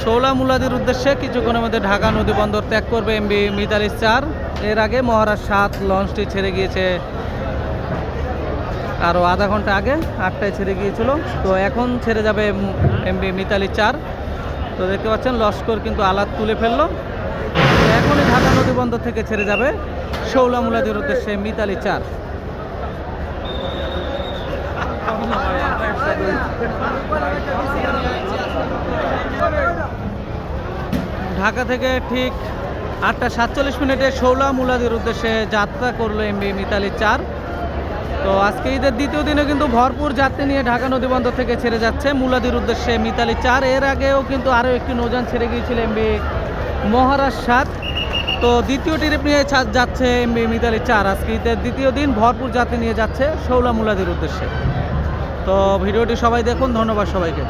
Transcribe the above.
শৌলা মুলাদির উদ্দেশ্যে কিছুক্ষণের মধ্যে ঢাকা নদী বন্দর ত্যাগ করবে এমবি মিতালি 4। এর আগে মহারাজ 7 লঞ্চটি ছেড়ে গিয়েছে আরও আধা ঘন্টা আগে, 8টায় ছেড়ে গিয়েছিল। তো এখন ছেড়ে যাবে এমবি মিতালি 4। তো দেখতে পাচ্ছেন লস্কর কিন্তু আলাদ তুলে ফেললো। এখনই ঢাকা নদী বন্দর থেকে ছেড়ে যাবে শৌলা মুলাদির উদ্দেশ্যে মিতালি 4। ঢাকা থেকে ঠিক 8টা 47 মিনিটে শৌলা মুলাদির উদ্দেশ্যে যাত্রা করলো এমবি মিতালি 4। তো আজকে ঈদের দ্বিতীয় দিনে কিন্তু ভরপুর যাত্রী নিয়ে ঢাকা নদী বন্দর থেকে ছেড়ে যাচ্ছে মুলাদির উদ্দেশ্যে মিতালি 4। এর আগেও কিন্তু আরও একটি নৌযান ছেড়ে গিয়েছিল এমবি মহারাজ 7। তো দ্বিতীয় ট্রিপ নিয়ে যাচ্ছে এমবি মিতালি 4। আজকে ঈদের দ্বিতীয় দিন ভরপুর যাত্রী নিয়ে যাচ্ছে শৌলা মুলাদির উদ্দেশ্যে। তো ভিডিওটি সবাই দেখুন, ধন্যবাদ সবাইকে।